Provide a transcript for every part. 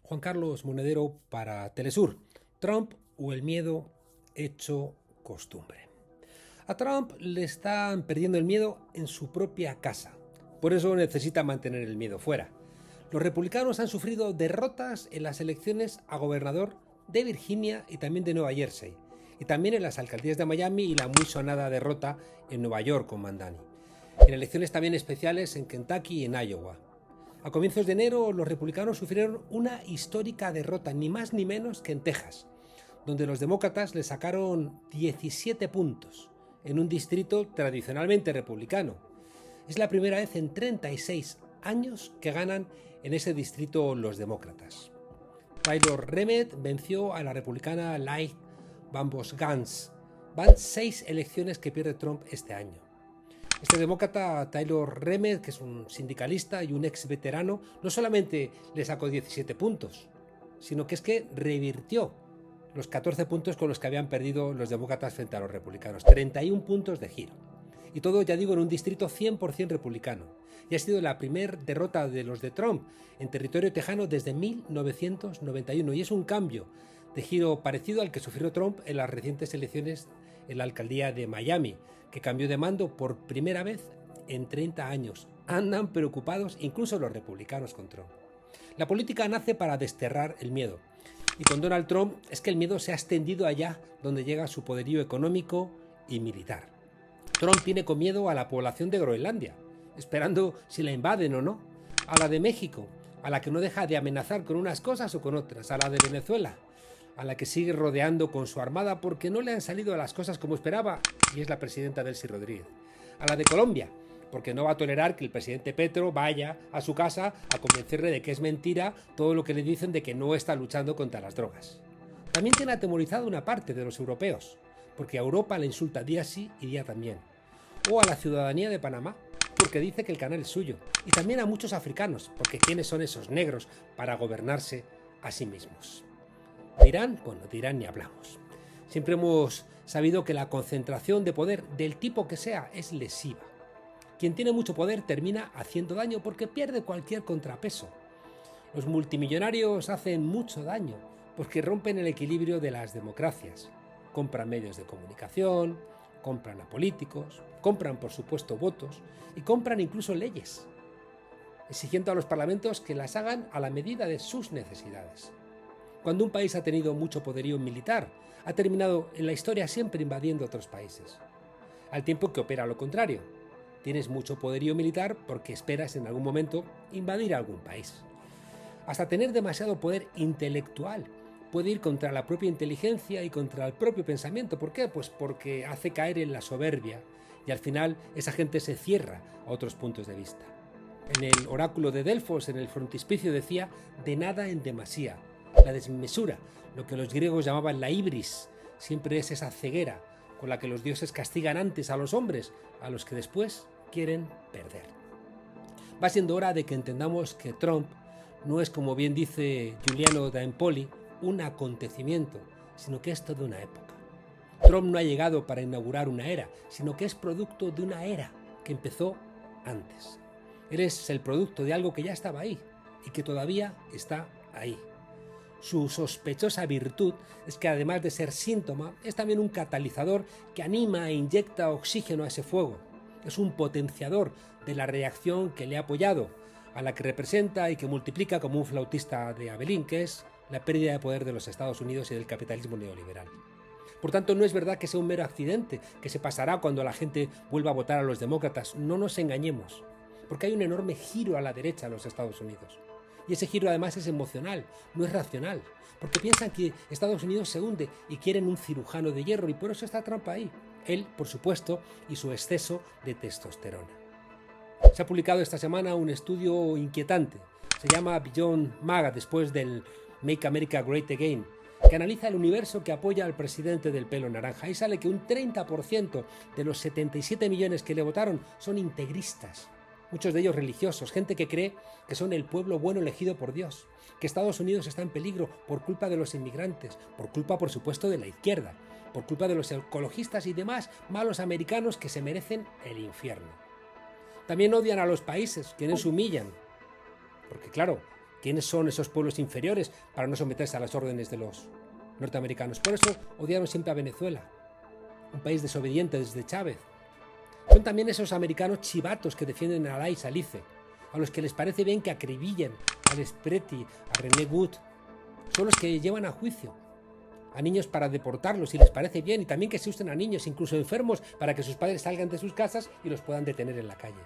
Juan Carlos Monedero para Telesur. Trump o el miedo hecho costumbre. A Trump le están perdiendo el miedo en su propia casa. Por eso necesita mantener el miedo fuera. Los republicanos han sufrido derrotas en las elecciones a gobernador de Virginia y también de Nueva Jersey, y también en las alcaldías de Miami y la muy sonada derrota en Nueva York con Mandani. En elecciones también especiales en Kentucky y en Iowa. A comienzos de enero los republicanos sufrieron una histórica derrota, ni más ni menos que en Texas, donde los demócratas le sacaron 17 puntos en un distrito tradicionalmente republicano. Es la primera vez en 36 años que ganan en ese distrito los demócratas. Taylor Remed venció a la republicana Light Bambos Gans. Van 6 elecciones que pierde Trump este año. Este demócrata, Taylor Remed, que es un sindicalista y un ex veterano, no solamente le sacó 17 puntos, sino que revirtió los 14 puntos con los que habían perdido los demócratas frente a los republicanos. 31 puntos de giro. Y todo, ya digo, en un distrito 100% republicano. Y ha sido la primera derrota de los de Trump en territorio tejano desde 1991. Y es un cambio de giro parecido al que sufrió Trump en las recientes elecciones en la alcaldía de Miami, que cambió de mando por primera vez en 30 años. Andan preocupados incluso los republicanos con Trump. La política nace para desterrar el miedo. Y con Donald Trump es que el miedo se ha extendido allá donde llega su poderío económico y militar. Trump tiene con miedo a la población de Groenlandia, esperando si la invaden o no, a la de México, a la que no deja de amenazar con unas cosas o con otras, a la de Venezuela, a la que sigue rodeando con su armada porque no le han salido las cosas como esperaba, y es la presidenta Delcy Rodríguez, a la de Colombia, porque no va a tolerar que el presidente Petro vaya a su casa a convencerle de que es mentira todo lo que le dicen de que no está luchando contra las drogas. También tiene atemorizado una parte de los europeos, porque a Europa le insulta día sí y día también. O a la ciudadanía de Panamá, porque dice que el canal es suyo. Y también a muchos africanos, porque ¿quiénes son esos negros para gobernarse a sí mismos? De Irán, bueno, de Irán ni hablamos. Siempre hemos sabido que la concentración de poder del tipo que sea es lesiva. Quien tiene mucho poder termina haciendo daño porque pierde cualquier contrapeso. Los multimillonarios hacen mucho daño porque rompen el equilibrio de las democracias. Compran medios de comunicación, compran a políticos, compran por supuesto votos y compran incluso leyes, exigiendo a los parlamentos que las hagan a la medida de sus necesidades. Cuando un país ha tenido mucho poderío militar, ha terminado en la historia siempre invadiendo otros países. Al tiempo que opera lo contrario. Tienes mucho poderío militar porque esperas en algún momento invadir algún país. Hasta tener demasiado poder intelectual puede ir contra la propia inteligencia y contra el propio pensamiento. ¿Por qué? Pues porque hace caer en la soberbia y al final esa gente se cierra a otros puntos de vista. En el oráculo de Delfos, en el frontispicio, decía de nada en demasía. La desmesura, lo que los griegos llamaban la ibris, siempre es esa ceguera con la que los dioses castigan antes a los hombres, a los que después quieren perder. Va siendo hora de que entendamos que Trump no es, como bien dice Giuliano da Empoli, un acontecimiento, sino que es toda una época. Trump no ha llegado para inaugurar una era, sino que es producto de una era que empezó antes. Él es el producto de algo que ya estaba ahí y que todavía está ahí. Su sospechosa virtud es que además de ser síntoma, es también un catalizador que anima e inyecta oxígeno a ese fuego. Es un potenciador de la reacción que le ha apoyado, a la que representa y que multiplica como un flautista de Abelín, que es la pérdida de poder de los Estados Unidos y del capitalismo neoliberal. Por tanto, no es verdad que sea un mero accidente, que se pasará cuando la gente vuelva a votar a los demócratas. No nos engañemos, porque hay un enorme giro a la derecha en los Estados Unidos. Y ese giro además es emocional, no es racional, porque piensan que Estados Unidos se hunde y quieren un cirujano de hierro, y por eso está Trump ahí. Él, por supuesto, y su exceso de testosterona. Se ha publicado esta semana un estudio inquietante. Se llama Beyond MAGA, después del Make America Great Again, que analiza el universo que apoya al presidente del pelo naranja. Y sale que un 30% de los 77 millones que le votaron son integristas. Muchos de ellos religiosos, gente que cree que son el pueblo bueno elegido por Dios, que Estados Unidos está en peligro por culpa de los inmigrantes, por culpa, por supuesto, de la izquierda, por culpa de los ecologistas y demás malos americanos que se merecen el infierno. También odian a los países, quienes humillan, porque claro, ¿Quiénes son esos pueblos inferiores para no someterse a las órdenes de los norteamericanos? Por eso odiaron siempre a Venezuela, un país desobediente desde Chávez. Son también esos americanos chivatos que defienden a Lais, a Lice, a los que les parece bien que acribillen a Despreti, a René Gut. Son los que llevan a juicio a niños para deportarlos si les parece bien, y también que se usen a niños, incluso enfermos, para que sus padres salgan de sus casas y los puedan detener en la calle.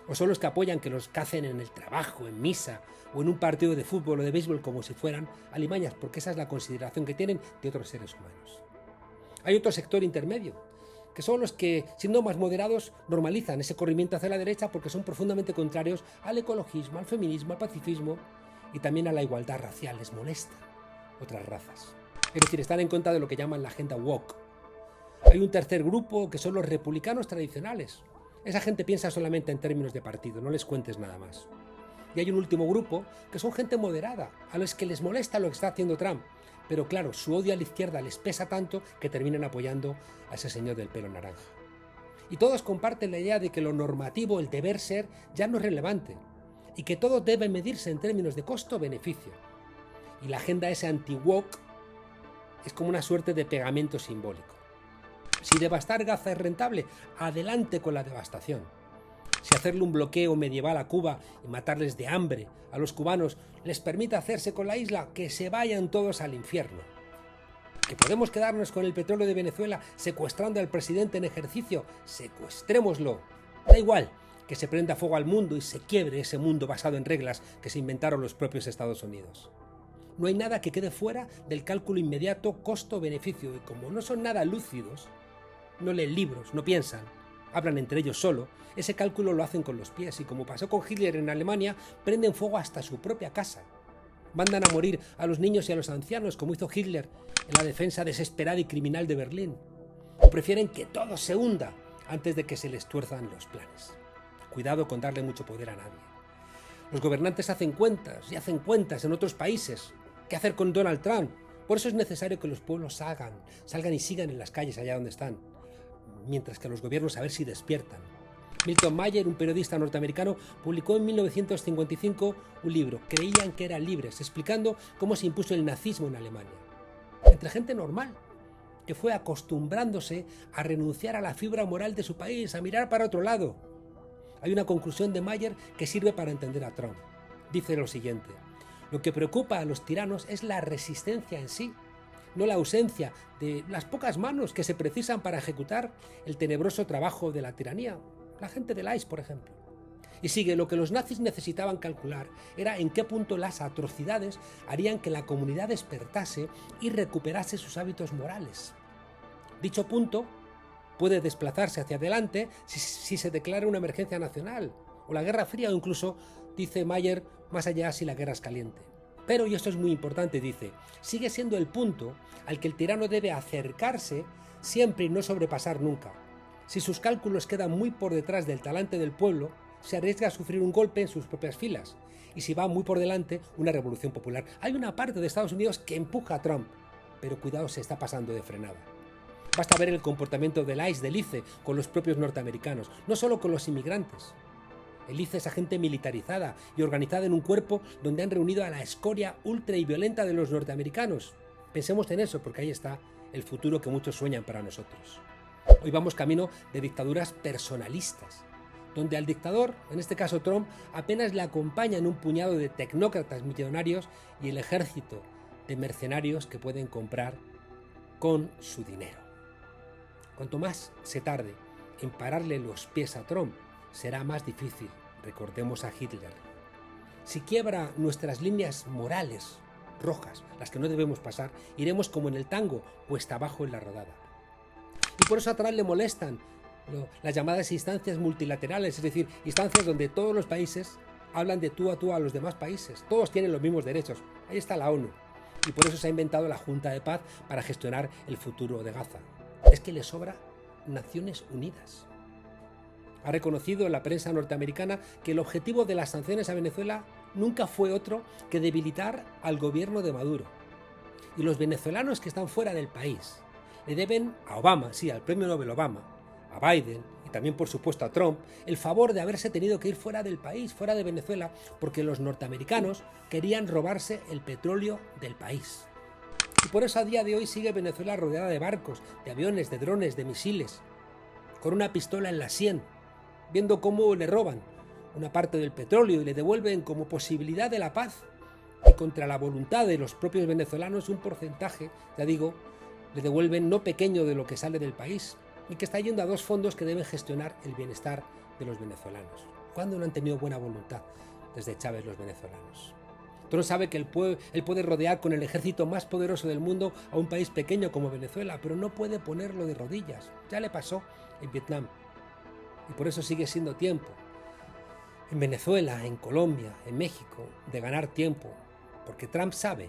O son los que apoyan que los cacen en el trabajo, en misa o en un partido de fútbol o de béisbol como si fueran alimañas, porque esa es la consideración que tienen de otros seres humanos. Hay otro sector intermedio, que son los que, siendo más moderados, normalizan ese corrimiento hacia la derecha porque son profundamente contrarios al ecologismo, al feminismo, al pacifismo y también a la igualdad racial. Les molestan otras razas. Es decir, están en contra de lo que llaman la agenda woke. Hay un tercer grupo que son los republicanos tradicionales. Esa gente piensa solamente en términos de partido, no les cuentes nada más. Y hay un último grupo que son gente moderada, a los que les molesta lo que está haciendo Trump. Pero claro, su odio a la izquierda les pesa tanto que terminan apoyando a ese señor del pelo naranja. Y todos comparten la idea de que lo normativo, el deber ser, ya no es relevante y que todo debe medirse en términos de costo-beneficio. Y la agenda ese anti-woke es como una suerte de pegamento simbólico. Si devastar Gaza es rentable, adelante con la devastación. Si hacerle un bloqueo medieval a Cuba y matarles de hambre a los cubanos les permite hacerse con la isla, que se vayan todos al infierno. Que podemos quedarnos con el petróleo de Venezuela secuestrando al presidente en ejercicio, secuestrémoslo. Da igual que se prenda fuego al mundo y se quiebre ese mundo basado en reglas que se inventaron los propios Estados Unidos. No hay nada que quede fuera del cálculo inmediato costo-beneficio, y como no son nada lúcidos, no leen libros, no piensan, hablan entre ellos solo, ese cálculo lo hacen con los pies, y como pasó con Hitler en Alemania, prenden fuego hasta su propia casa. Mandan a morir a los niños y a los ancianos, como hizo Hitler en la defensa desesperada y criminal de Berlín. O prefieren que todo se hunda antes de que se les tuerzan los planes. Cuidado con darle mucho poder a nadie. Los gobernantes hacen cuentas y hacen cuentas en otros países. ¿Qué hacer con Donald Trump? Por eso es necesario que los pueblos salgan y sigan en las calles allá donde están, mientras que los gobiernos a ver si despiertan. Milton Mayer, un periodista norteamericano, publicó en 1955 un libro, Creían que eran libres, explicando cómo se impuso el nazismo en Alemania. Entre gente normal, que fue acostumbrándose a renunciar a la fibra moral de su país, a mirar para otro lado. Hay una conclusión de Mayer que sirve para entender a Trump. Dice lo siguiente: lo que preocupa a los tiranos es la resistencia en sí, no la ausencia de las pocas manos que se precisan para ejecutar el tenebroso trabajo de la tiranía. La gente del ICE, por ejemplo. Y sigue, lo que los nazis necesitaban calcular era en qué punto las atrocidades harían que la comunidad despertase y recuperase sus hábitos morales. Dicho punto puede desplazarse hacia adelante si se declara una emergencia nacional, o la Guerra Fría, o incluso, dice Mayer, más allá si la guerra es caliente. Pero, y esto es muy importante, dice, sigue siendo el punto al que el tirano debe acercarse siempre y no sobrepasar nunca. Si sus cálculos quedan muy por detrás del talante del pueblo, se arriesga a sufrir un golpe en sus propias filas. Y si va muy por delante, una revolución popular. Hay una parte de Estados Unidos que empuja a Trump, pero cuidado, se está pasando de frenada. Basta ver el comportamiento del ICE, del ICE, con los propios norteamericanos, no solo con los inmigrantes. El ICE es agente militarizada y organizada en un cuerpo donde han reunido a la escoria ultra y violenta de los norteamericanos. Pensemos en eso, porque ahí está el futuro que muchos sueñan para nosotros. Hoy vamos camino de dictaduras personalistas, donde al dictador, en este caso Trump, apenas le acompañan un puñado de tecnócratas millonarios y el ejército de mercenarios que pueden comprar con su dinero. Cuanto más se tarde en pararle los pies a Trump, será más difícil. Recordemos a Hitler. Si quiebra nuestras líneas morales rojas, las que no debemos pasar, iremos como en el tango, cuesta abajo en la rodada. Y por eso a Trump le molestan las llamadas instancias multilaterales, es decir, instancias donde todos los países hablan de tú a los demás países. Todos tienen los mismos derechos. Ahí está la ONU. Y por eso se ha inventado la Junta de Paz para gestionar el futuro de Gaza. Es que le sobra Naciones Unidas. Ha reconocido en la prensa norteamericana que el objetivo de las sanciones a Venezuela nunca fue otro que debilitar al gobierno de Maduro. Y los venezolanos que están fuera del país le deben a Obama, sí, al premio Nobel Obama, a Biden y y también por supuesto a Trump, el favor de haberse tenido que ir fuera del país, fuera de Venezuela, porque los norteamericanos querían robarse el petróleo del país. Y por eso a día de hoy sigue Venezuela rodeada de barcos, de aviones, de drones, de misiles, con una pistola en la sien, viendo cómo le roban una parte del petróleo y le devuelven como posibilidad de la paz y contra la voluntad de los propios venezolanos un porcentaje, ya digo, le devuelven no pequeño de lo que sale del país y que está yendo a dos fondos que deben gestionar el bienestar de los venezolanos. ¿Cuándo no han tenido buena voluntad desde Chávez los venezolanos? Trump sabe que él puede rodear con el ejército más poderoso del mundo a un país pequeño como Venezuela, pero no puede ponerlo de rodillas. Ya le pasó en Vietnam. Y por eso sigue siendo tiempo, en Venezuela, en Colombia, en México, de ganar tiempo. Porque Trump sabe,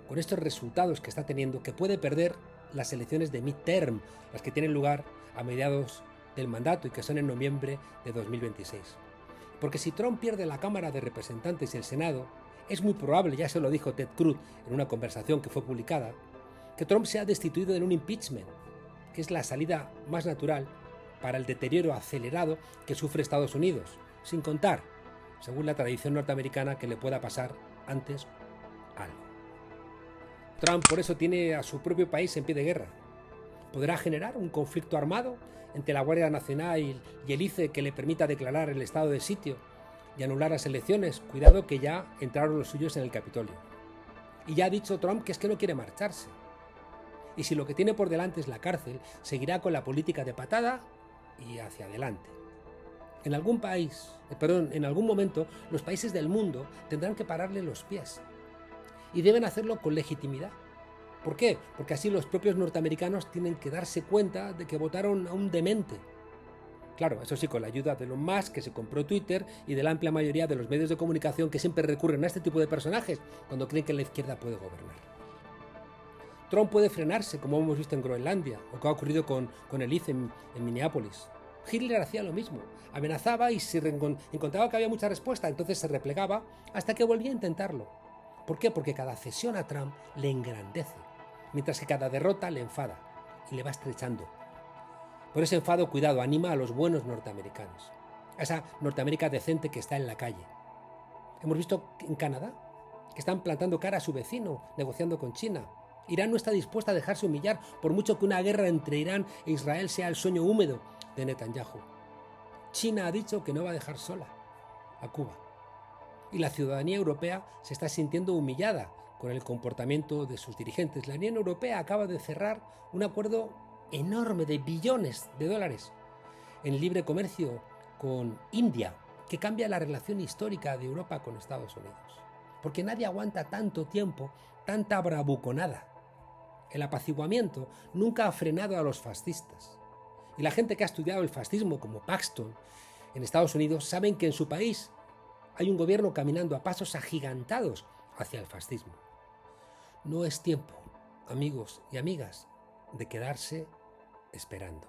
con estos resultados que está teniendo, que puede perder las elecciones de midterm, las que tienen lugar a mediados del mandato y que son en noviembre de 2026. Porque si Trump pierde la Cámara de Representantes y el Senado, es muy probable, ya se lo dijo Ted Cruz en una conversación que fue publicada, que Trump sea destituido en un impeachment, que es la salida más natural para el deterioro acelerado que sufre Estados Unidos, sin contar, según la tradición norteamericana, que le pueda pasar antes algo. Trump por eso tiene a su propio país en pie de guerra. ¿Podrá generar un conflicto armado entre la Guardia Nacional y el ICE que le permita declarar el estado de sitio y anular las elecciones? Cuidado que ya entraron los suyos en el Capitolio. Y ya ha dicho Trump que es que no quiere marcharse. Y si lo que tiene por delante es la cárcel, seguirá con la política de patada y hacia adelante. En algún momento, los países del mundo tendrán que pararle los pies. Y deben hacerlo con legitimidad. ¿Por qué? Porque así los propios norteamericanos tienen que darse cuenta de que votaron a un demente. Claro, eso sí, con la ayuda de Elon Musk, que se compró Twitter, y de la amplia mayoría de los medios de comunicación que siempre recurren a este tipo de personajes cuando creen que la izquierda puede gobernar. Trump puede frenarse, como hemos visto en Groenlandia, o que ha ocurrido con el ICE en Minneapolis. Hitler hacía lo mismo, amenazaba y se encontraba que había mucha respuesta, entonces se replegaba hasta que volvía a intentarlo. ¿Por qué? Porque cada cesión a Trump le engrandece, mientras que cada derrota le enfada y le va estrechando. Por ese enfado, cuidado, anima a los buenos norteamericanos, a esa Norteamérica decente que está en la calle. Hemos visto en Canadá que están plantando cara a su vecino, negociando con China. Irán no está dispuesta a dejarse humillar, por mucho que una guerra entre Irán e Israel sea el sueño húmedo de Netanyahu. China ha dicho que no va a dejar sola a Cuba. Y la ciudadanía europea se está sintiendo humillada con el comportamiento de sus dirigentes. La Unión Europea acaba de cerrar un acuerdo enorme de billones de dólares en libre comercio con India, que cambia la relación histórica de Europa con Estados Unidos. Porque nadie aguanta tanto tiempo, tanta bravuconada. El apaciguamiento nunca ha frenado a los fascistas. Y la gente que ha estudiado el fascismo, como Paxton, en Estados Unidos, saben que en su país hay un gobierno caminando a pasos agigantados hacia el fascismo. No es tiempo, amigos y amigas, de quedarse esperando.